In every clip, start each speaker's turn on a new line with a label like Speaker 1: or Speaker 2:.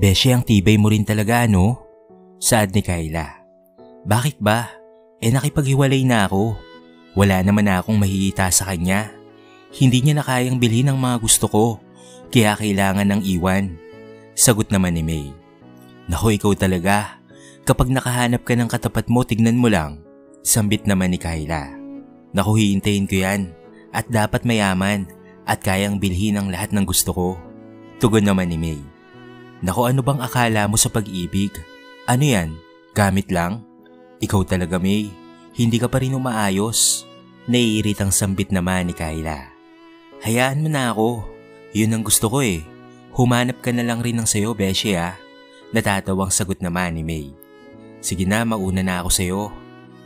Speaker 1: Beshi, ang tibay mo rin talaga, no? Saad ni Kayla. Bakit ba? Nakipaghiwalay na ako. Wala naman na akong mahihita sa kanya. Hindi niya na kayang bilhin ang mga gusto ko, kaya kailangan ng iwan. Sagot naman ni May. Naku, ikaw talaga. Kapag nakahanap ka ng katapat mo, tignan mo lang. Sambit naman ni Kayla. Naku, hihintayin ko yan. At dapat mayaman at kayang bilhin ang lahat ng gusto ko. Tugon naman ni May. Naku, ano bang akala mo sa pag-ibig? Ano yan? Gamit lang? Ikaw talaga, May. Hindi ka pa rin umaayos. Naiiritang sambit naman ni Kayla. Hayaan mo na ako. Yun ang gusto ko eh. Humanap ka na lang rin ng sayo, Beshi ah. Natatawang sagot naman ni May. Sige na, mauna na ako sayo.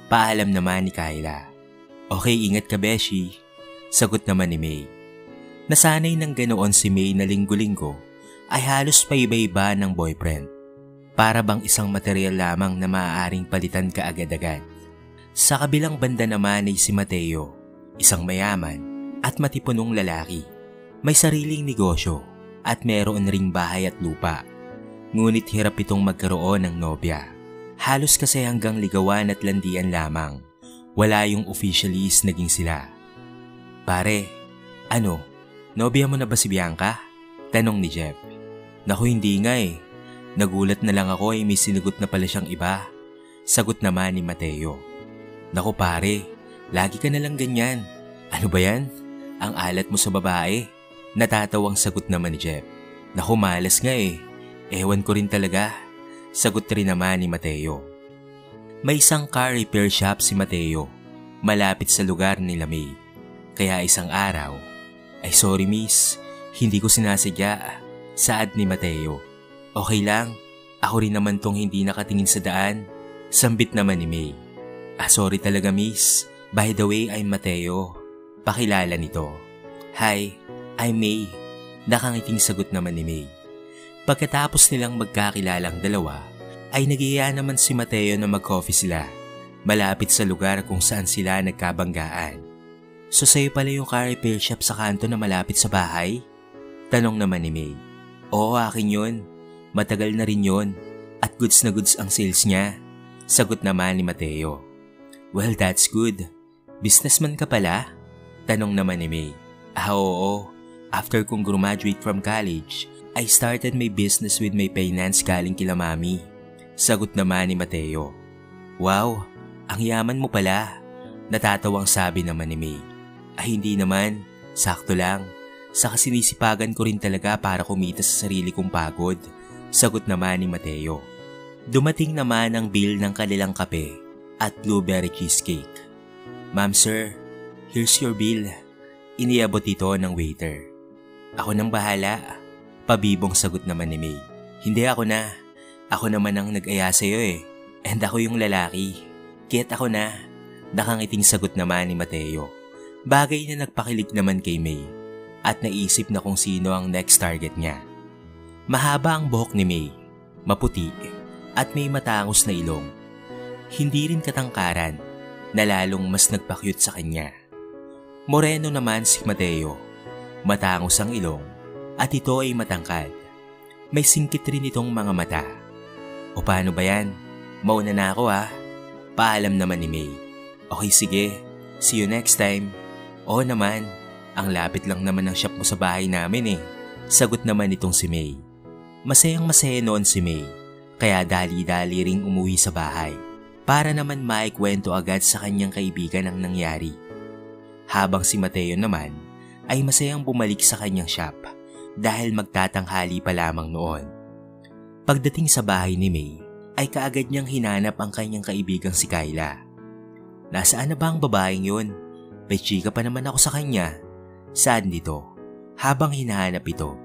Speaker 1: Paalam naman ni Kayla. Okay, ingat ka, Beshi. Sagot naman ni May. Nasanay ng ganoon si May na linggo-linggo ay halos paiba-iba ng boyfriend. Para bang isang material lamang na maaaring palitan ka agad-agad. Sa kabilang banda naman ay si Mateo, isang mayaman at matipunong lalaki. May sariling negosyo at meron ring bahay at lupa. Ngunit hirap itong magkaroon ng nobya. Halos kasi hanggang ligawan at landian lamang. Wala yung officialist naging sila. Pare, ano? Nobya mo na ba si Bianca? Tanong ni Jeff. Naku, hindi nga eh. Nagulat na lang ako ay may sinagot na pala siyang iba. Sagot naman ni Mateo. Naku pare, lagi ka na lang ganyan. Ano ba yan? Ang alat mo sa babae? Natatawang sagot naman ni Jeff. Naku, malas nga eh. Ewan ko rin talaga. Sagot rin naman ni Mateo. May isang car repair shop si Mateo, malapit sa lugar nila May. Kaya isang araw, ay sorry miss, hindi ko sinasadya. Saad ni Mateo. Okay lang, ako rin naman tong hindi nakatingin sa daan. Sambit naman ni May. Sorry talaga miss. By the way, I'm Mateo. Pakilala nito. Hi, I'm May. Nakangiting sagot naman ni May. Pagkatapos nilang magkakilalang dalawa, ay nagiya naman si Mateo na mag-coffee sila, malapit sa lugar kung saan sila nagkabanggaan. So sa'yo pala yung car repair shop sa kanto na malapit sa bahay? Tanong naman ni May. Oo, akin yun. Matagal na rin yun. At goods na goods ang sales niya. Sagot naman ni Mateo. Well, that's good. Businessman ka pala? Tanong naman ni May. Oo. After kong graduate from college, I started my business with my finance galing kila mami. Sagot naman ni Mateo. Wow, ang yaman mo pala. Natatawang sabi naman ni May. Hindi naman, sakto lang. Saka sinisipagan ko rin talaga para kumita sa sarili kong pagod. Sagot naman ni Mateo. Dumating naman ang bill ng kanilang kape at blueberry cheesecake. Ma'am sir, here's your bill. Iniabot ito ng waiter. Ako nang bahala. Pabibong sagot naman ni May. Hindi ako na. Ako naman ang nag-aya sa'yo eh. And ako yung lalaki. Kaya't ako na. Nakangiting sagot naman ni Mateo. Bagay na nagpakilig naman kay May. At naisip na kung sino ang next target niya. Mahaba ang buhok ni May, maputi at may matangos na ilong. Hindi rin katangkaran na lalong mas nagpa-cute sa kanya. Moreno naman si Mateo, matangos ang ilong at ito ay matangkad. May singkit rin itong mga mata. O paano ba yan? Mauna na ako ha. Paalam naman ni May. Okay sige, see you next time. Oo naman. Ang lapit lang naman ng shop mo sa bahay namin eh. Sagot naman itong si May. Masayang masaya noon si May, kaya dali-dali ring umuwi sa bahay para naman maikwento agad sa kanyang kaibigan ang nangyari. Habang si Mateo naman ay masayang bumalik sa kanyang shop dahil magtatanghali pa lamang noon. Pagdating sa bahay ni May ay kaagad niyang hinanap ang kanyang kaibigang si Kayla. Nasaan na ba ang babaeng yun? May chika pa naman ako sa kanya. Saad nito habang hinahanap ito.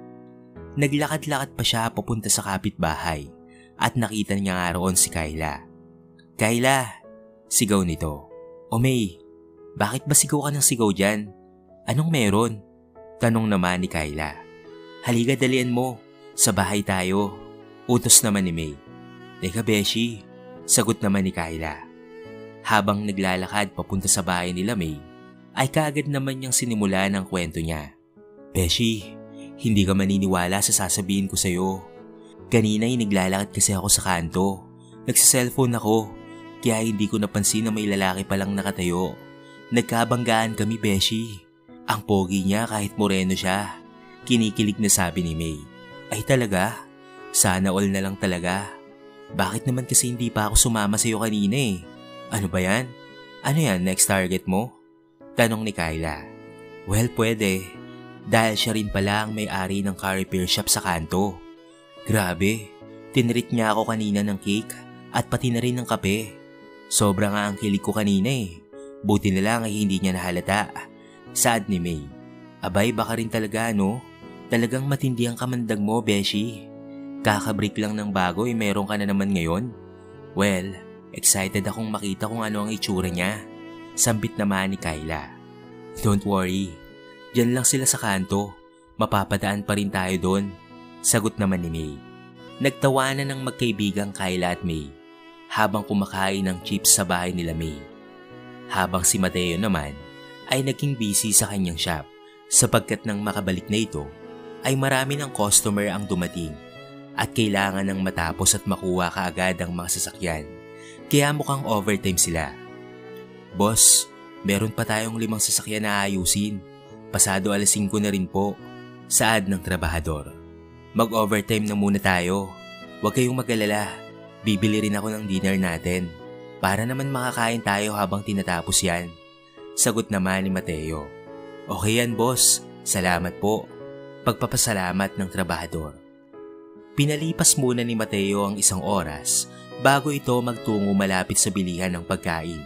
Speaker 1: Naglakad-lakad pa siya papunta sa kapitbahay at nakita niya nga roon si Kayla. Kayla! Sigaw nito. O May, bakit ba sigaw ka ng sigaw dyan? Anong meron? Tanong naman ni Kayla. Halika dalian mo, sa bahay tayo. Utos naman ni May. Teka Beshi, sagot naman ni Kayla. Habang naglalakad papunta sa bahay nila May, ay kaagad naman niyang sinimula ng kwento niya. Beshi, hindi ka maniniwala sa sasabihin ko sa'yo. Kanina ay naglalakad kasi ako sa kanto. Nagsa-cellphone ako, kaya hindi ko napansin na may lalaki palang nakatayo. Nagkabanggaan kami, beshi. Ang pogi niya kahit moreno siya. Kinikilig na sabi ni May. Ay talaga? Sana all na lang talaga. Bakit naman kasi hindi pa ako sumama sa'yo kanina eh? Ano ba yan? Ano yan, next target mo? Tanong ni Kyla. Well, pwede. Dahil siya rin pala ang may-ari ng car repair shop sa kanto. Grabe, tinreat niya ako kanina ng cake at pati na rin ng kape. Sobra nga ang kilig ko kanina eh. Buti na lang ay hindi niya nahalata. Saad ni May. Abay, baka rin talaga no? Talagang matindi ang kamandag mo, beshi. Kakabreak lang ng bago eh, meron ka na naman ngayon. Well, excited akong makita kung ano ang itsura niya. Sambit naman ni Kyla. Don't worry, diyan lang sila sa kanto. Mapapadaan pa rin tayo doon. Sagot naman ni May. Nagtawanan ng magkaibigang Kyla at May habang kumakain ng chips sa bahay nila May. Habang si Mateo naman ay naging busy sa kanyang shop sapagkat nang makabalik na ito ay marami ng customer ang dumating at kailangan ng matapos at makuha kaagad ang mga sasakyan. Kaya mukhang overtime sila. Boss, meron pa tayong 5 sasakyan na ayusin. Pasado 5:00 na rin po. Saad ng trabahador. Mag-overtime na muna tayo. Huwag kayong mag-alala. Bibili rin ako ng dinner natin. Para naman makakain tayo habang tinatapos yan. Sagot naman ni Mateo. Okay yan boss. Salamat po. Pagpapasalamat ng trabahador. Pinalipas muna ni Mateo ang 1 oras bago ito magtungo malapit sa bilihan ng pagkain.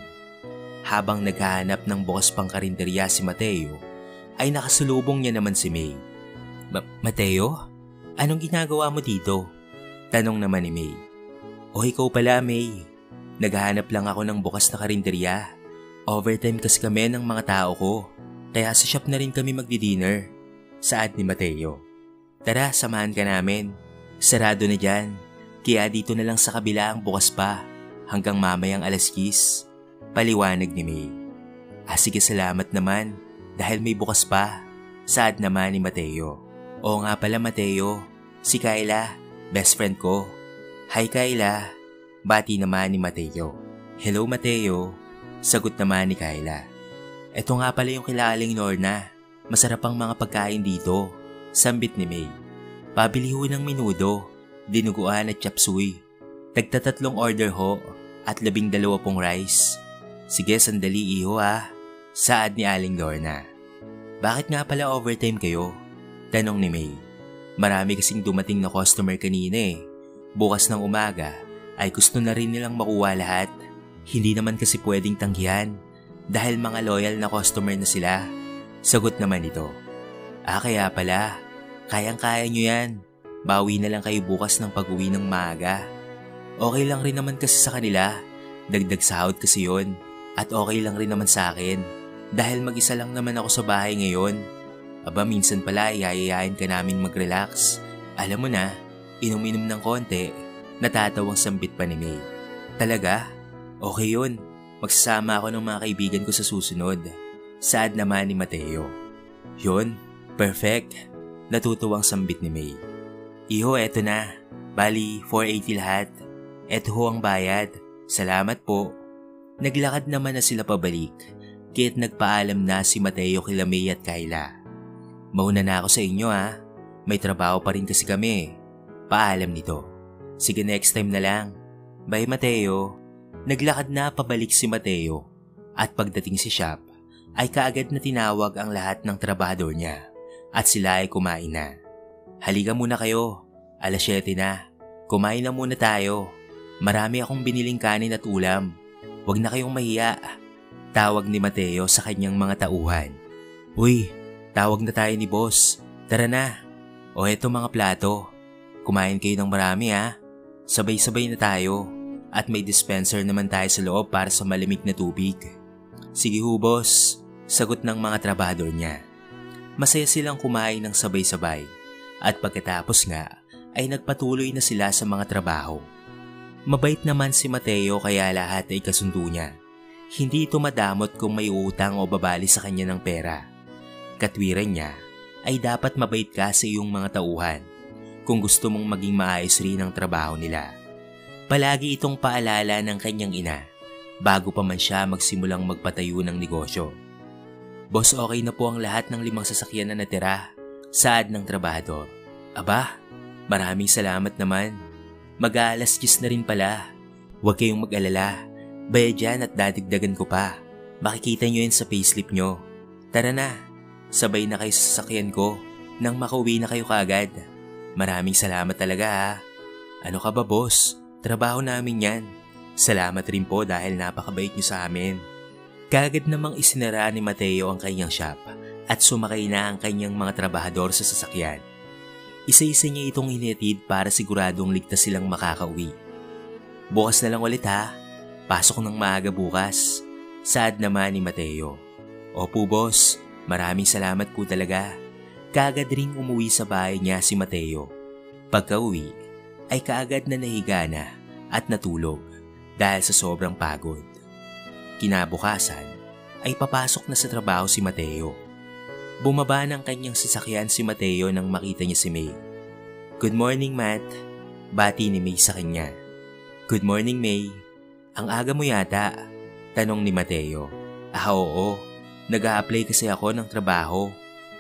Speaker 1: Habang naghahanap ng bukas pang karinderya si Mateo, ay nakasulubong niya naman si May. Mateo? Anong ginagawa mo dito? Tanong naman ni May. O ikaw pala, May. Naghahanap lang ako ng bukas na karinderya. Overtime kasi kami ng mga tao ko, kaya sa shop na rin kami magdi-dinner. Saad ni Mateo. Tara, samahan ka namin. Sarado na dyan, kaya dito na lang sa kabila ang bukas pa hanggang mamayang 10:00. Paliwanag ni May. Sige, salamat naman dahil may bukas pa. Saad naman ni Mateo. Oo nga pala Mateo, si Kyla, best friend ko. Hi Kyla, bati naman ni Mateo. Hello Mateo, sagot naman ni Kyla. Eto nga pala yung kilaling Lorna, masarap ang mga pagkain dito. Sambit ni May. Pabili ho ng menudo, dinuguan at chop suey. Tagta-3 order ho at 12 pong rice. Sige, sandali iho ha. Saad ni Aling Lorna. Bakit nga pala overtime kayo? Tanong ni May. Marami kasing dumating na customer kanina eh. Bukas ng umaga ay gusto na rin nilang makuha lahat. Hindi naman kasi pwedeng tanggihan dahil mga loyal na customer na sila. Sagot naman ito. Kaya pala. Kayang-kaya nyo yan. Bawi na lang kayo bukas ng pag-uwi ng maaga. Okay lang rin naman kasi sa kanila. Dagdag sahod kasi yun. At okay lang rin naman sa akin. Dahil mag-isa lang naman ako sa bahay ngayon. Aba minsan pala iayayain ka namin mag-relax. Alam mo na, inom-inom ng konti. Natatawang sambit pa ni May. Talaga? Okay yun. Magsasama ako ng mga kaibigan ko sa susunod. Saad naman ni Mateo. Yun, perfect. Natutuwang sambit ni May. Iho, eto na. Bali, 480 lahat. Eto ho ang bayad. Salamat po. Naglakad naman na sila pabalik. Kaya't nagpaalam na si Mateo kila May at Kyla. Mauna na ako sa inyo ha. May trabaho pa rin kasi kami. Paalam nito. Sige, next time na lang. Bye Mateo. Naglakad na pabalik si Mateo. At pagdating si shop, ay kaagad na tinawag ang lahat ng trabahador niya. At sila ay kumain na. Halika muna kayo. 7:00 na. Kumain na muna tayo. Marami akong biniling kanin at ulam. Huwag na kayong mahiya. Tawag ni Mateo sa kanyang mga tauhan. Uy, tawag na tayo ni boss. Tara na. O eto mga plato. Kumain kayo ng marami ha. Sabay-sabay na tayo. At may dispenser naman tayo sa loob para sa malamig na tubig. Sige ho boss. Sagot ng mga trabahador niya. Masaya silang kumain ng sabay-sabay at pagkatapos nga ay nagpatuloy na sila sa mga trabaho. Mabait naman si Mateo kaya lahat ay kasundo niya. Hindi ito madamot kung may utang o babali sa kanya ng pera. Katwiran niya ay dapat mabait ka sa iyong mga tauhan. kung gusto mong maging maayos rin ang trabaho nila. Palagi itong paalala ng kanyang ina bago pa man siya magsimulang magpatayo ng negosyo. Boss, okay na po ang lahat ng 5 sasakyan na natira, saad ng trabahador. Aba, maraming salamat naman. Mag-aalas 10 na rin pala. Huwag kayong mag-alala, bayad yan at dadigdagan ko pa. Makikita nyo yun sa payslip nyo. Tara na, sabay na kayo sa sasakyan ko nang makauwi na kayo kaagad. Maraming salamat talaga ha. Ano ka ba boss? Trabaho namin yan. Salamat rin po dahil napakabait nyo sa amin. Kaagad namang isinara ni Mateo ang kanyang shop at sumakay na ang kanyang mga trabahador sa sasakyan. Isa-isa niya itong hinatid para siguradong ligtas silang makakauwi. Bukas na lang ulit ha. Pasok ng maaga bukas. Saad naman ni Mateo. Opo boss, maraming salamat po talaga. Kaagad ring umuwi sa bahay niya si Mateo. Pagka-uwi ay kaagad na nahiga na at natulog dahil sa sobrang pagod. Kinabukasan ay papasok na sa trabaho si Mateo. Bumaba ng kanyang sasakyan si Mateo nang makita niya si May. Good morning, Matt. Bati ni May sa kanya. Good morning, May. Ang aga mo yata, tanong ni Mateo. Oo. Nag-a-apply kasi ako ng trabaho.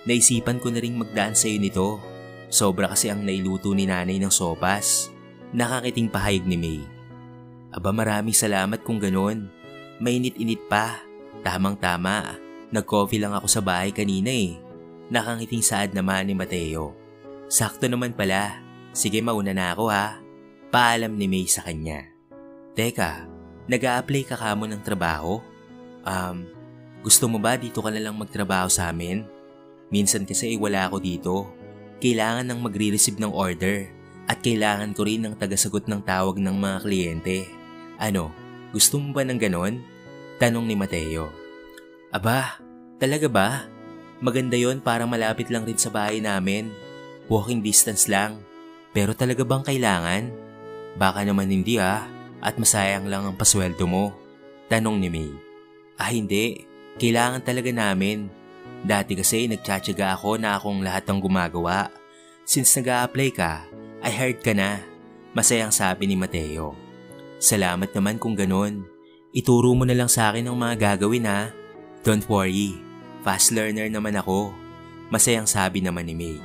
Speaker 1: Naisipan ko na ring magdaan sa iyo nito. Sobra kasi ang nailuto ni nanay ng sopas. Nakakiting pahayag ni May. Aba, maraming salamat kung ganun. Mainit-init pa. Tamang-tama. Nag-coffee lang ako sa bahay kanina eh. Nakangiting saad naman ni Mateo. Sakto naman pala. Sige, mauna na ako ha. Paalam ni May sa kanya. Teka, nag-a-apply ka kamo ng trabaho? Gusto mo ba dito ka na lang magtrabaho sa amin? Minsan kasi wala ako dito. Kailangan nang magre-receive ng order at kailangan ko rin ng tagasagot ng tawag ng mga kliyente. Ano, gusto mo ba ng ganon? Tanong ni Mateo. Aba, talaga ba? Maganda yon para malapit lang rin sa bahay namin. Walking distance lang. Pero talaga bang kailangan? Baka naman hindi at masayang lang ang pasweldo mo. Tanong ni May. Hindi. Kailangan talaga namin. Dati kasi nagtsatsaga ako na akong lahat ng gumagawa. Since nag-a-apply ka, I heard ka na. Masayang sabi ni Mateo. Salamat naman kung ganun. Ituro mo na lang sa akin ang mga gagawin ha. Don't worry, fast learner naman ako. Masayang sabi naman ni May.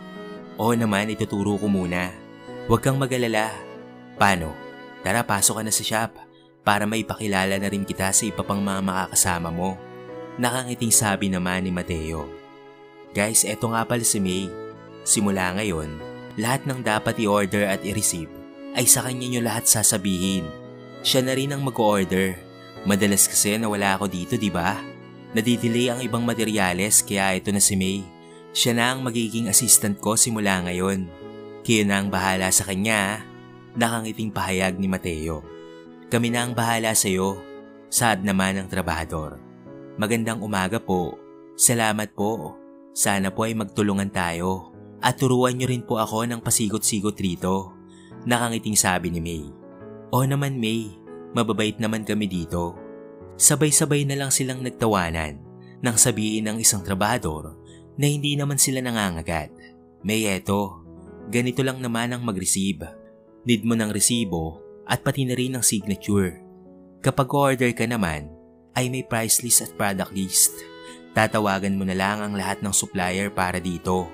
Speaker 1: Oo naman, ituturo ko muna. Huwag kang mag-alala. Paano? Tara, pasok ka na sa shop para maipakilala na rin kita sa iba pang mga makakasama mo. Nakangiting sabi naman ni Mateo. Guys, eto nga pala si May. Simula ngayon, lahat ng dapat i-order at i-receive ay sa kanya nyo lahat sasabihin. Siya na rin ang mag-order. Madalas kasi nawala ako dito, di ba? Nadidelay ang ibang materyales kaya ito na si May. Siya na ang magiging assistant ko simula ngayon. Kayo na ang bahala sa kanya. Nakangiting pahayag ni Mateo. Kami na ang bahala sa iyo. Saad naman ang trabahador. Magandang umaga po. Salamat po. Sana po ay magtulungan tayo. At turuan niyo rin po ako ng pasigot-sigot rito. Nakangiting sabi ni May. O naman May, mababait naman kami dito. Sabay-sabay na lang silang nagtawanan nang sabihin ng isang trabahador na hindi naman sila nangangagat. May eto, ganito lang naman ang mag-receive. Need mo ng resibo at pati na rin ng signature. Kapag order ka naman, ay may price list at product list. Tatawagan mo na lang ang lahat ng supplier para dito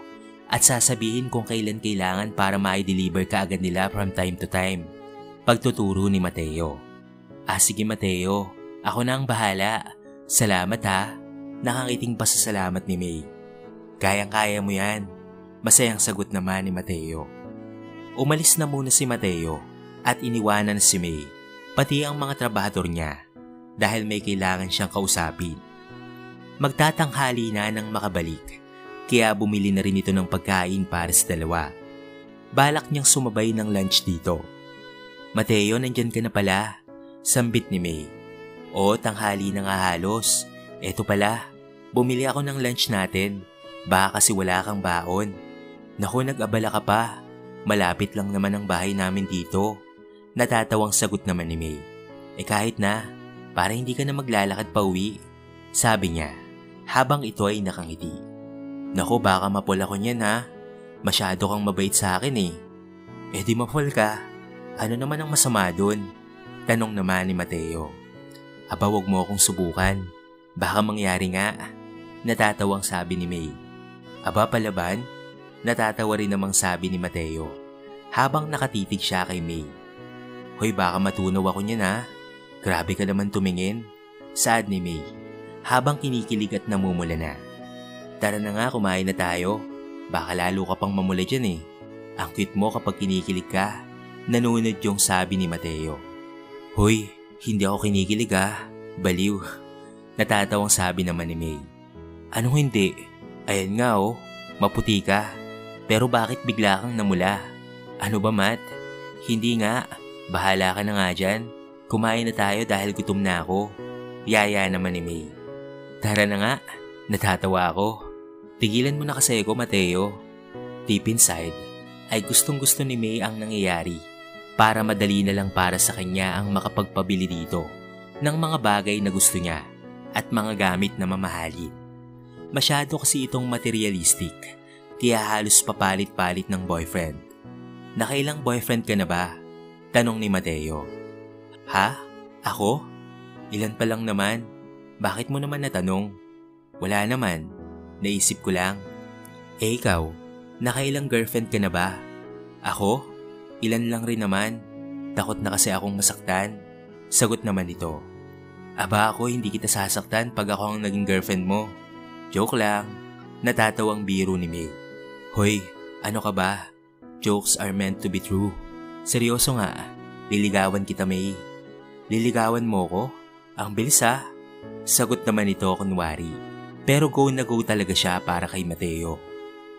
Speaker 1: at sasabihin kung kailan kailangan para ma-deliver ka agad nila from time to time. Pagtuturo ni Mateo. Sige Mateo, ako na ang bahala. Salamat ha. Nakangiting pasasalamat ni May. Kayang-kaya mo yan. Masayang sagot naman ni Mateo. Umalis na muna si Mateo at iniwanan si May, pati ang mga trabahador niya dahil may kailangan siyang kausapin. Magtatanghali na nang makabalik kaya bumili na rin ito ng pagkain para sa dalawa. Balak niyang sumabay ng lunch dito. Mateo, nandyan ka na pala. Sambit ni May. O, tanghali na nga halos. Eto pala, bumili ako ng lunch natin. Baka kasi wala kang baon. Naku, nag-abala ka pa. Malapit lang naman ang bahay namin dito. Natatawang sagot naman ni May. Kahit na, para hindi ka na maglalakad pa uwi. Sabi niya, habang ito ay nakangiti. Naku, baka mapula ko niyan ha. Masyado kang mabait sa akin eh. Eh di mapol ka. Ano naman ang masama dun? Tanong naman ni Mateo. Aba, wag mo akong subukan. Baka mangyari nga. Natatawang sabi ni May. Aba, palaban? Natatawa rin namang sabi ni Mateo habang nakatitig siya kay May. Hoy, baka matunaw ako niyan ha. Grabe ka naman tumingin. Saad ni May habang kinikilig at namumula na. Tara na nga, kumain na tayo. Baka lalo ka pang mamula dyan eh. Ang cute mo kapag kinikilig ka. Nanunod yung sabi ni Mateo. Hoy, hindi ako kinikilig ha. Baliw. Natatawang sabi naman ni May. Anong hindi? Ayan nga oh, maputi ka. Pero bakit bigla kang namula? Ano ba, Matt? Hindi nga. Bahala ka na nga dyan. Kumain na tayo dahil gutom na ako. Yaya naman ni May. Tara na nga. Natatawa ako. Tigilan mo na kasi ako, Mateo. Deep inside, ay gustong-gusto ni May ang nangyayari para madali na lang para sa kanya ang makapagpabili dito ng mga bagay na gusto niya at mga gamit na mamahalin. Masyado kasi itong materialistic, kaya halos papalit-palit ng boyfriend. Nakailang boyfriend ka na ba? Tanong ni Mateo. Ha? Ako? Ilan pa lang naman? Bakit mo naman natanong? Wala naman. Naisip ko lang. Eh ikaw, nakailang girlfriend ka na ba? Ako? Ilan lang rin naman. Takot na kasi akong masaktan. Sagot naman ito. Aba, ako hindi kita sasaktan pag ako ang naging girlfriend mo. Joke lang. Natatawang biro ni May. Hoy, ano ka ba? Jokes are meant to be true. Seryoso nga, liligawan kita, May. Liligawan mo ko? Ang bilis ha? Sagot naman ito kunwari. Pero go na go talaga siya para kay Mateo.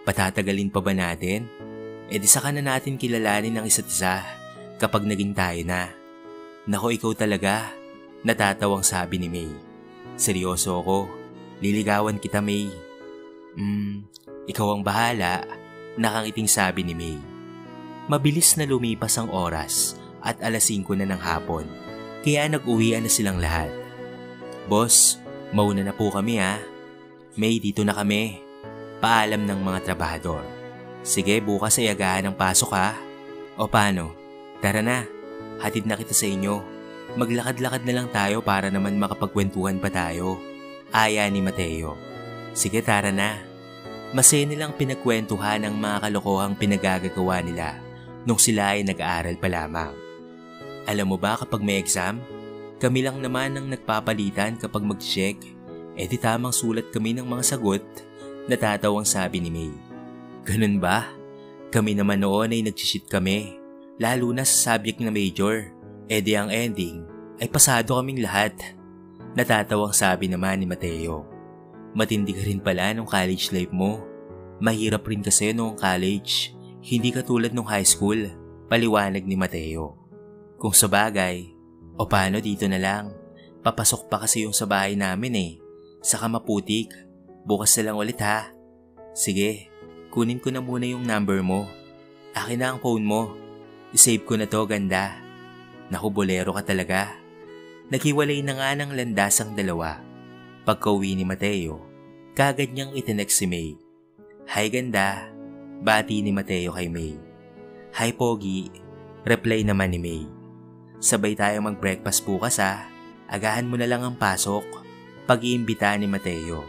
Speaker 1: Patatagalin pa ba natin? E di saka na natin kilalanin ang isa't isa kapag naging tayo na. Nako, ikaw talaga. Natatawang sabi ni May. Seryoso ako. Liligawan kita, May. Ikaw ang bahala. Nakangiting sabi ni May. Mabilis na lumipas ang oras at 5:00 na ng hapon. Kaya nag-uwian na silang lahat. Boss, mauna na po kami ha. May, dito na kami. Paalam ng mga trabahador. Sige, bukas ay agahan ang pasok ha. O paano? Tara na. Hatid na kita sa inyo. Maglakad-lakad na lang tayo para naman makapagkwentuhan pa tayo. Aya ni Mateo. Sige, tara na. Masaya nilang pinagkwentuhan ang mga kalokohang pinagagagawa nila nung sila ay nag-aaral pa lamang. Alam mo ba kapag may exam, kami lang naman ang nagpapalitan kapag mag-check. Eh di tamang sulat kami ng mga sagot. Natatawang sabi ni May. Ganun ba? Kami naman noon ay nag-cheat kami. Lalo na sa subject na major. Eh di ang ending ay pasado kaming lahat. Natatawang sabi naman ni Mateo. Matindi ka rin pala nung college life mo. Mahirap rin kasi noong college. Hindi katulad nung high school. Paliwanag ni Mateo. Kung sa bagay, o paano dito na lang. Papasok pa kasi yung sa bahay namin eh. Saka maputik. Bukas na lang ulit ha. Sige, kunin ko na muna yung number mo. Akin na ang phone mo. I-save ko na to, ganda. Naku, bolero ka talaga. Naghiwalay na nga ng landas ang dalawa. Pagka-uwi ni Mateo, kagad niyang itinext si May. Hi ganda, bati ni Mateo kay May. Hi Pogi, reply naman ni May. Sabay tayo mag-breakfast bukas ha. Agahan mo na lang ang pasok. Pag-iimbita ni Mateo.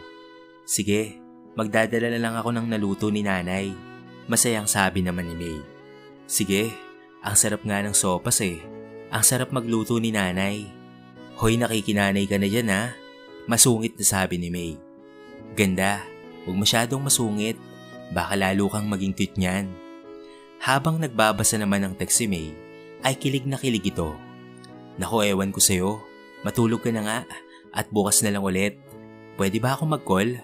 Speaker 1: Sige, magdadala na lang ako ng naluto ni nanay. Masayang sabi naman ni May. Sige, ang sarap nga ng sopas eh. Ang sarap magluto ni nanay. Hoy, nakikinanay ka na dyan ha. Masungit na sabi ni May. Ganda, huwag masyadong masungit. Baka lalo kang maging cute niyan. Habang nagbabasa naman ng text si May, ay kilig na kilig ito. Naku, ewan ko sa'yo. Matulog ka na nga at bukas na lang ulit. Pwede ba ako mag-call?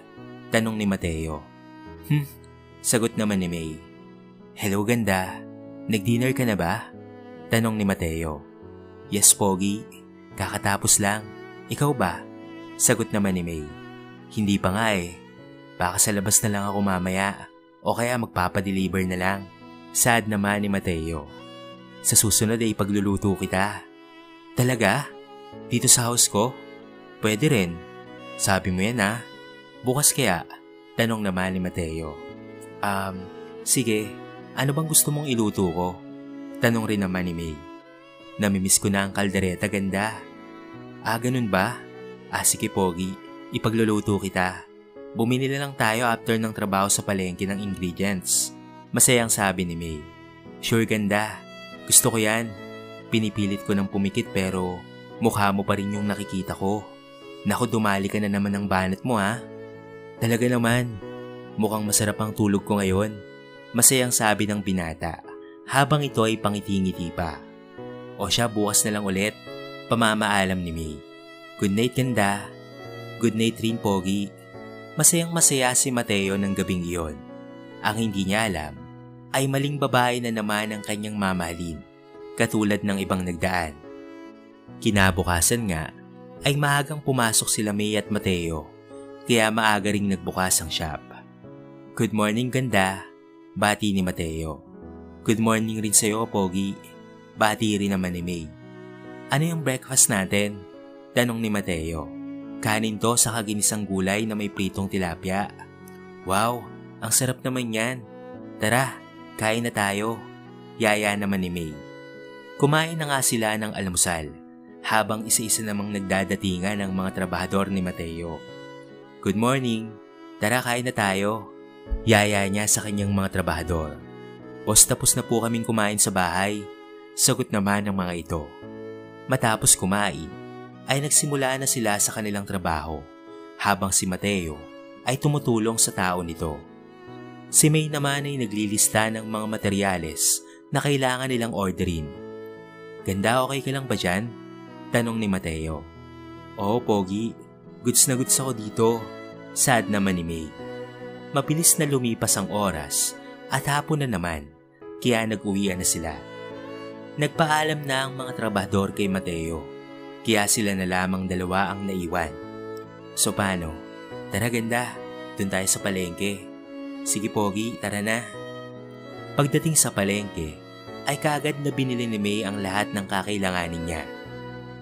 Speaker 1: Tanong ni Mateo. Sagot naman ni May. Hello ganda, nag-dinner ka na ba? Tanong ni Mateo. Yes, Pogi. Kakatapos lang. Ikaw ba? Sagot naman ni May. Hindi pa nga eh. Baka sa labas na lang ako mamaya o kaya magpapadeliver na lang. Sad naman ni Mateo. Sa susunod ay pagluluto kita. Talaga? Dito sa house ko? Pwede rin. Sabi mo yan ha. Bukas kaya? Tanong naman ni Mateo. Sige. Ano bang gusto mong iluto ko? Tanong rin naman ni May. Namimiss ko na ang kaldereta, ganda. Ganun ba? Sige Pogi, ipagluluto kita. Bumili na lang tayo after ng trabaho sa palengke ng ingredients. Masayang sabi ni May. Sure ganda, gusto ko yan. Pinipilit ko ng pumikit pero mukha mo pa rin yung nakikita ko. Naku, dumali ka na naman ng banat mo ha. Talaga naman, mukhang masarap ang tulog ko ngayon. Masayang sabi ng binata habang ito ay pangiti-ngiti pa. O siya, bukas na lang ulit. Pamamaalam ni May. Good night ganda. Good night rin Pogi. Masayang masaya si Mateo ng gabing iyon. Ang hindi niya alam ay maling babae na naman ang kanyang mamahalin, katulad ng ibang nagdaan. Kinabukasan nga ay maagang pumasok sila May at Mateo, kaya maaga ring nagbukas ang shop. Good morning ganda, bati ni Mateo. Good morning rin sa'yo Pogi, bati rin naman ni May. Ano yung breakfast natin? Tanong ni Mateo. Kanin to sa ginisang gulay na may pritong tilapia. Wow, ang sarap naman yan. Tara, kain na tayo. Yaya naman ni May. Kumain na nga sila ng almusal habang isa-isa namang nagdadatingan ang mga trabahador ni Mateo. Good morning, tara kain na tayo. Yaya niya sa kanyang mga trabahador. Boss, tapos na po kaming kumain sa bahay. Sagot naman ng mga ito. Matapos kumain, ay nagsimula na sila sa kanilang trabaho habang si Mateo ay tumutulong sa tao nito. Si May naman ay naglilista ng mga materyales na kailangan nilang orderin. Ganda, okay ka lang ba dyan? Tanong ni Mateo. Oo Pogi, goods na goods ako dito. Sad naman ni May. Mabilis na lumipas ang oras at hapon na naman, kaya nag-uwian na sila. Nagpaalam na ang mga trabahador kay Mateo, kaya sila na lamang dalawa ang naiwan. So paano? Tara ganda, dun tayo sa palengke. Sige Pogi, tara na. Pagdating sa palengke, ay kaagad na binili ni May ang lahat ng kakailanganin niya.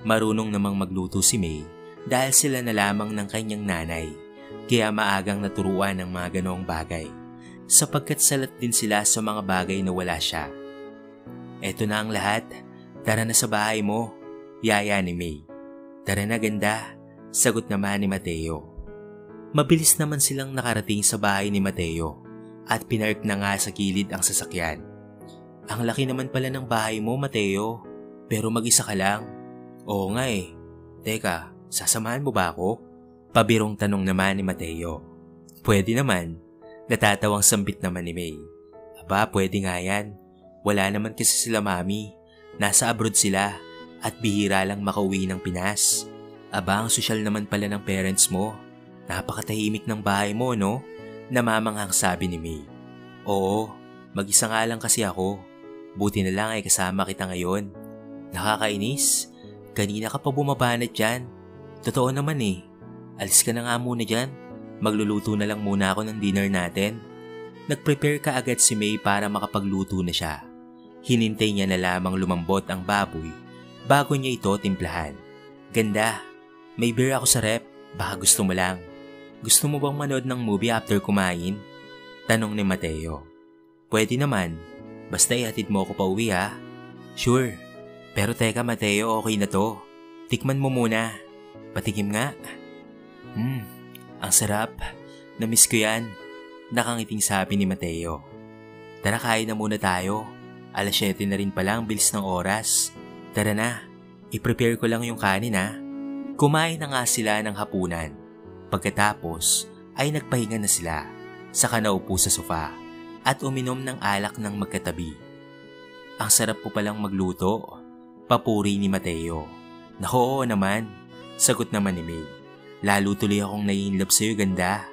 Speaker 1: Marunong namang magluto si May dahil sila na lamang ng kanyang nanay, kaya maagang naturuan ng mga ganoong bagay, sapagkat salat din sila sa mga bagay na wala siya. Eto na ang lahat, tara na sa bahay mo, yaya ni May. Tara na ganda, sagot naman ni Mateo. Mabilis naman silang nakarating sa bahay ni Mateo at pinark na nga sa gilid ang sasakyan. Ang laki naman pala ng bahay mo Mateo, pero mag-isa ka lang. Oo nga eh. Teka, sasamahan mo ba ako? Pabirong tanong naman ni Mateo. Pwede naman, natatawang sambit naman ni May. Aba, pwede nga yan. Wala naman kasi sila mami, nasa abroad sila at bihira lang makauwi ng Pinas. Aba, ang sosyal naman pala ng parents mo. Napakatahimik ng bahay mo, no? Namamanghang sabi ni May. Oo, mag-isa nga lang kasi ako. Buti na lang ay kasama kita ngayon. Nakakainis, kanina ka pa bumabanat dyan. Totoo naman eh. Alis ka na nga muna dyan. Magluluto na lang muna ako ng dinner natin. Nag-prepare ka agad si May para makapagluto na siya. Hinintay niya na lamang lumambot ang baboy bago niya ito timplahan. Ganda, may beer ako sa rep, baka gusto mo lang. Gusto mo bang manood ng movie after kumain? Tanong ni Mateo. Pwede naman, basta ihatid mo ako pa uwi ha. Sure, pero teka Mateo, okay na to. Tikman mo muna, patikim nga. Ang sarap, namiss ko yan. Nakangiting sabi ni Mateo. Tara kain na muna tayo. 7:00 na rin pala, ang bilis ng oras. Tara na, i-prepare ko lang yung kanin ha. Kumain na nga sila ng hapunan. Pagkatapos ay nagpahinga na sila. Saka naupo sa sofa at uminom ng alak ng magkatabi. Ang sarap po palang magluto, papuri ni Mateo. Naku, oo naman, sagot naman ni May. Lalo tuloy akong nai-inlove sa'yo ganda.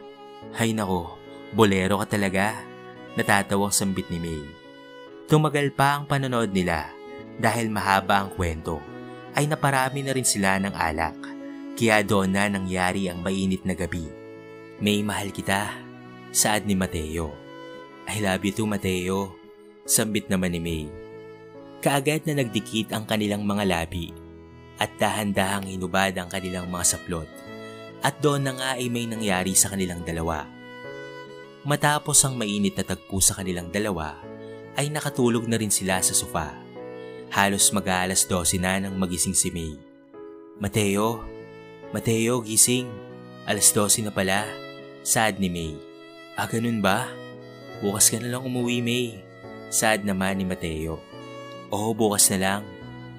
Speaker 1: Hay nako, bolero ka talaga. Natatawang sambit ni May. Tumagal pa ang panonood nila dahil mahaba ang kwento ay naparami na rin sila ng alak. Kaya doon na nangyari ang mainit na gabi. May, mahal kita, saad ni Mateo. I love you too Mateo, sambit naman ni May. Kaagad na nagdikit ang kanilang mga labi at dahan-dahang hinubad ang kanilang mga saplot. At doon na nga ay may nangyari sa kanilang dalawa. Matapos ang mainit na tagpo sa kanilang dalawa, ay nakatulog na rin sila sa sofa Halos mag-aalas 12 na nang magising si May. Mateo, gising. Alas 12 na pala. Sad ni May. Ganun ba? Bukas ka na lang umuwi, May. Sad naman ni Mateo. Oo, bukas na lang.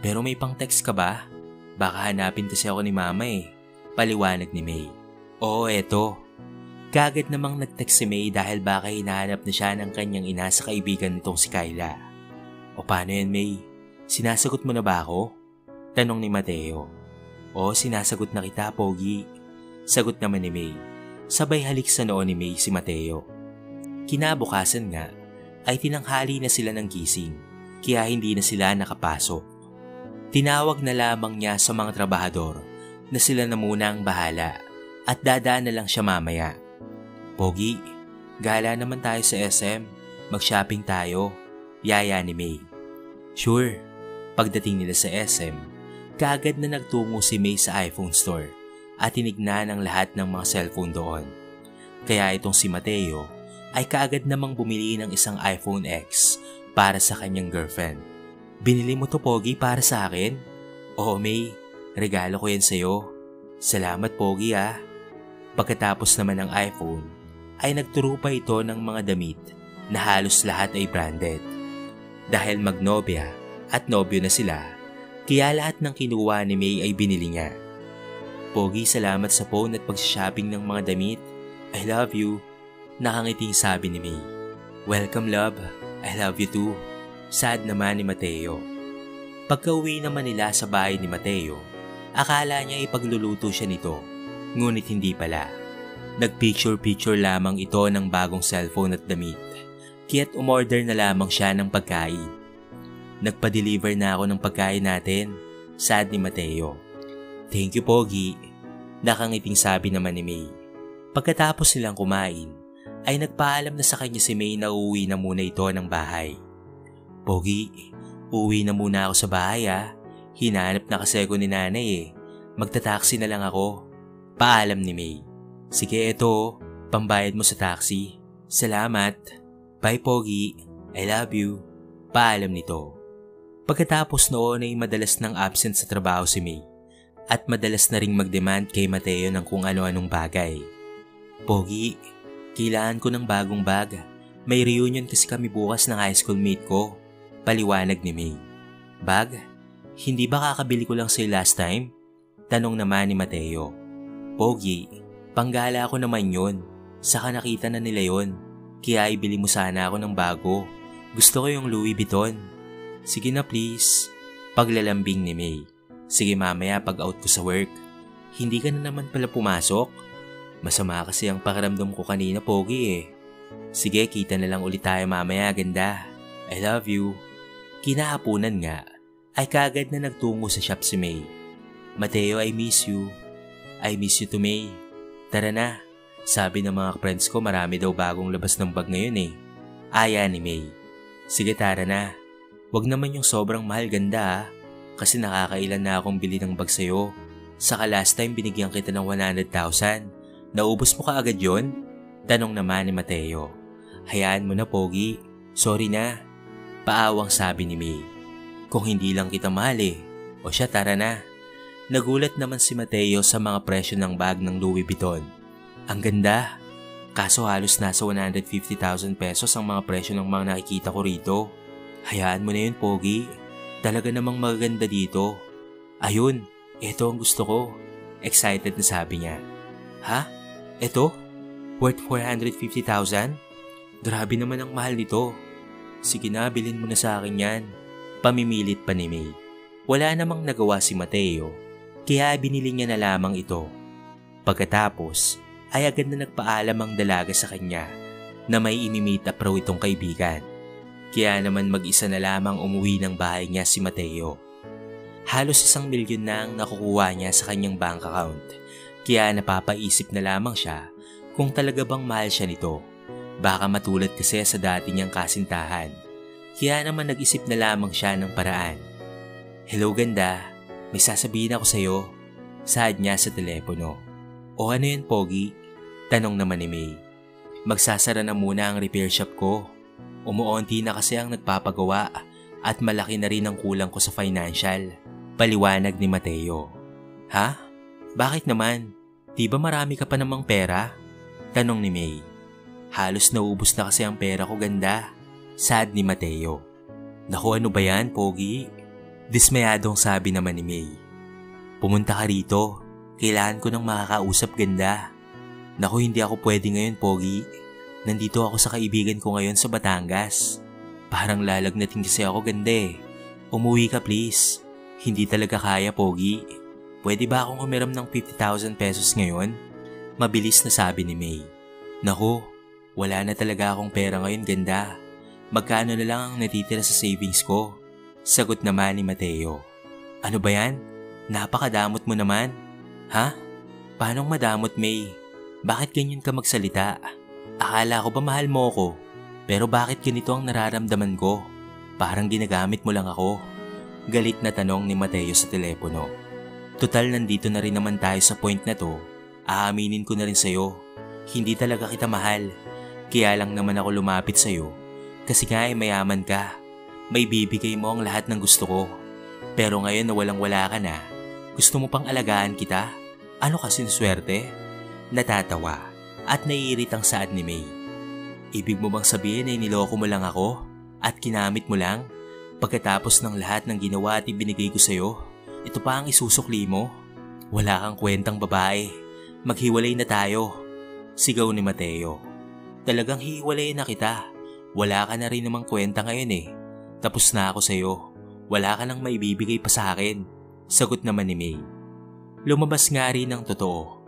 Speaker 1: Pero may pang-text ka ba? Baka hanapin kasi ako ni Mama eh. Paliwanag ni May. Oo, eto. Kagad namang nag-text si May dahil baka hinahanap na siya ng kanyang ina sa kaibigan nitong si Kyla. O paano yan, May? Sinasagot mo na ba ako? Tanong ni Mateo. Oo, sinasagot na kita, Pogi. Sagot naman ni May. Sabay halik sa noo ni May si Mateo. Kinabukasan nga ay tinanghali na sila ng gising kaya hindi na sila nakapasok. Tinawag na lamang niya sa mga trabahador na sila na muna ang bahala at dadaan na lang siya mamaya. Pogi, gala naman tayo sa SM. Mag-shopping tayo. Yaya ni May. Sure. Pagdating nila sa SM, kaagad na nagtungo si May sa iPhone store at tinignan ang lahat ng mga cellphone doon. Kaya itong si Mateo ay kaagad namang bumili ng isang iPhone X para sa kanyang girlfriend. Binili mo to, Pogi, para sa akin? Oo, May. Regalo ko yan sa'yo. Salamat, Pogi, ah. Pagkatapos naman ng iPhone, ay nagturo pa ito ng mga damit na halos lahat ay branded. Dahil magnobya at nobyo na sila, kaya lahat ng kinuha ni May ay binili niya. Pogi, salamat sa phone at pag-shopping ng mga damit. I love you. Nakangiting sabi ni May. Welcome, love. I love you too. Sad naman ni Mateo. Pagka-uwi naman nila sa bahay ni Mateo, akala niya ipagluluto siya nito. Ngunit hindi pala. Nagpicture-picture lamang ito ng bagong cellphone at damit. Kaya't umorder na lamang siya ng pagkain. Nagpa-deliver na ako ng pagkain natin. Sad ni Mateo. Thank you, Pogi. Nakangiting sabi naman ni May. Pagkatapos nilang kumain, ay nagpaalam na sa kanya si May na uuwi na muna ito ng bahay. Pogi, uuwi na muna ako sa bahay ah. Hinahanap na kasi ako ni nanay eh. Magta-taxi na lang ako. Paalam ni May. Sige, eto, pambayad mo sa taxi. Salamat. Bye, Pogi. I love you. Paalam nito. Pagkatapos noon ay madalas nang absent sa trabaho si May at madalas na ring mag-demand kay Mateo ng kung ano-anong bagay. Pogi, kailangan ko ng bagong bag. May reunion kasi kami bukas ng high school mate ko. Paliwanag ni May. Bag? Hindi ba kakabili ko lang sa'yo last time? Tanong naman ni Mateo. Pogi, panggala ko naman yun. Saka nakita na nila yun. Kaya ibili mo sana ako ng bago. Gusto ko yung Louis Vuitton. Sige na please. Paglalambing ni May. Sige mamaya pag out ko sa work. Hindi ka na naman pala pumasok. Masama kasi ang pakiramdam ko kanina, Pogi eh. Sige, kita na lang ulit tayo mamaya, ganda. I love you. Kinahapunan nga, ay kagad na nagtungo sa shop si May. Mateo, I miss you. I miss you to May. Tara na. Sabi ng mga friends ko marami daw bagong labas ng bag ngayon eh. Aya ni May. Sige, tara na. Wag naman yung sobrang mahal, ganda ah. Kasi nakakailan na akong bili ng bag sa'yo. Saka last time binigyan kita ng 100,000. Naubos mo ka agad yun? Tanong naman ni Mateo. Hayaan mo na, Pogi. Sorry na. Paawang sabi ni May. Kung hindi lang kita mahal eh. O siya, tara na. Nagulat naman si Mateo sa mga presyo ng bag ng Louis Vuitton. Ang ganda. Kaso halos nasa 150,000 pesos ang mga presyo ng mga nakikita ko rito. Hayaan mo na yun, Pogi. Talaga namang magaganda dito. Ayun, eto ang gusto ko. Excited na sabi niya. Ha? Eto? Worth 450,000? Grabe naman ang mahal nito. Sige na, bilhin mo na sa akin yan. Pamimilit pa ni May. Wala namang nagawa si Mateo, kaya binili niya na lamang ito. Pagkatapos, ay agad na nagpaalam ang dalaga sa kanya na may imi-meet up raw itong kaibigan. Kaya naman mag-isa na lamang umuwi ng bahay niya si Mateo. Halos 1 milyon na ang nakukuha niya sa kanyang bank account. Kaya napapaisip na lamang siya kung talaga bang mahal siya nito. Baka matulad kasi sa dati niyang kasintahan. Kaya naman nag-isip na lamang siya ng paraan. Hello ganda, may sasabihin ako sa'yo. Saad niya sa telepono. O ano yan, Pogi? Tanong naman ni May. Magsasara na muna ang repair shop ko. Umuunti na kasi ang nagpapagawa at malaki na rin ang kulang ko sa financial. Paliwanag ni Mateo. Ha? Bakit naman? Di ba marami ka pa namang pera? Tanong ni May. Halos naubos na kasi ang pera ko, ganda. Sad ni Mateo. Naku, ano ba yan, Pogi? Dismayadong sabi naman ni May. Pumunta ka rito. Kailangan ko ng makakausap, ganda. Naku, hindi ako pwede ngayon, Pogi. Nandito ako sa kaibigan ko ngayon sa Batangas. Parang lalagnatin kasi ako, ganda eh. Umuwi ka please. Hindi talaga kaya, Pogi. Pwede ba akong humiram ng 50,000 pesos ngayon? Mabilis na sabi ni May. Naku, wala na talaga akong pera ngayon, ganda. Magkano na lang ang natitira sa savings ko? Sagot naman ni Mateo. Ano ba yan? Napakadamot mo naman. Ha? Paanong madamot, May? Bakit ganyan ka magsalita? Akala ko ba mahal mo ko? Pero bakit ganito ang nararamdaman ko? Parang ginagamit mo lang ako. Galit na tanong ni Mateo sa telepono. Total, nandito na rin naman tayo sa point na to. Aaminin ko na rin sa'yo. Hindi talaga kita mahal. Kaya lang naman ako lumapit sa'yo. Kasi nga ay mayaman ka. May bibigay mo ang lahat ng gusto ko. Pero ngayon na walang-wala ka na, gusto mo pang alagaan kita? Ano kasing swerte? Natatawa at naiirit ang saad ni May. Ibig mo bang sabihin ay niloko mo lang ako at kinamit mo lang? Pagkatapos ng lahat ng ginawa at ibinigay ko sa'yo, ito pa ang isusukli mo? Wala kang kwentang babae. Maghiwalay na tayo. Sigaw ni Mateo. Talagang hiwalay na kita. Wala ka na rin namang kwenta ngayon eh. Tapos na ako sa'yo. Wala ka nang maibibigay pa sa akin. Sagot naman ni May. Lumabas nga rin ang totoo.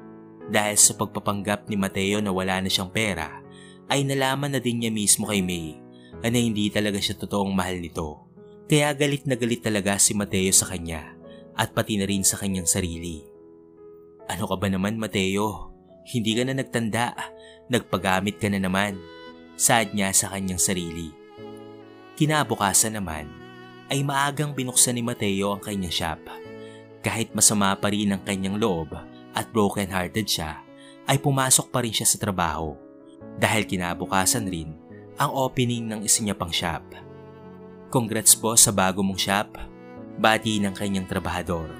Speaker 1: Dahil sa pagpapanggap ni Mateo na wala na siyang pera, ay nalaman na din niya mismo kay May na hindi talaga siya totoong mahal nito. Kaya galit na galit talaga si Mateo sa kanya at pati na rin sa kanyang sarili. Ano ka ba naman, Mateo? Hindi ka na nagtanda. Nagpagamit ka na naman. Sad niya sa kanyang sarili. Kinabukasan naman ay maagang binuksan ni Mateo ang kanyang shop. Kahit masama pa rin ang kanyang loob at broken-hearted siya, ay pumasok pa rin siya sa trabaho dahil kinabukasan rin ang opening ng isa niya pang shop. Congrats po sa bago mong shop, bati ng kanyang trabahador.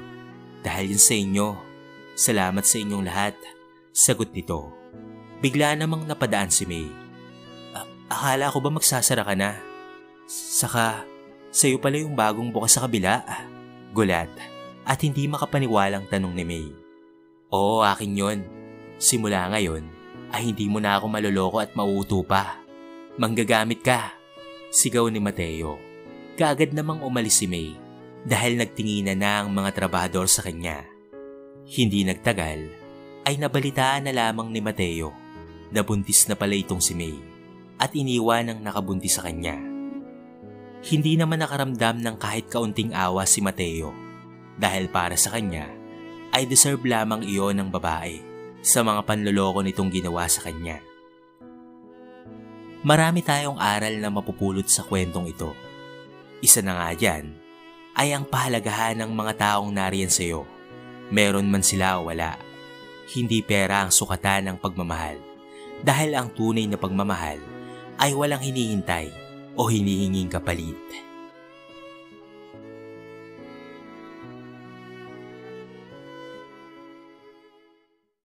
Speaker 1: Dahil yun sa inyo, salamat sa inyong lahat, sagot nito. Bigla namang napadaan si May. Akala ko ba magsasara ka na? Saka, sa'yo pala yung bagong bukas sa kabila. Gulat at hindi makapaniwalang tanong ni May. Oo, akin yun. Simula ngayon ay hindi mo na ako maloloko at mauuto pa. Manggagamit ka, sigaw ni Mateo. Kaagad namang umalis si May dahil nagtinginan na ang mga trabahador sa kanya. Hindi nagtagal ay nabalitaan na lamang ni Mateo na buntis na pala itong si May at iniwan ang nakabuntis sa kanya. Hindi naman nakaramdam ng kahit kaunting awa si Mateo dahil para sa kanya ay deserve lamang iyon ng babae sa mga panloloko nitong ginawa sa kanya. Marami tayong aral na mapupulot sa kwentong ito. Isa na nga dyan ay ang pahalagahan ng mga taong nariyan sa iyo. Meron man sila o wala, hindi pera ang sukatan ng pagmamahal dahil ang tunay na pagmamahal ay walang hinihintay o hinihinging kapalit.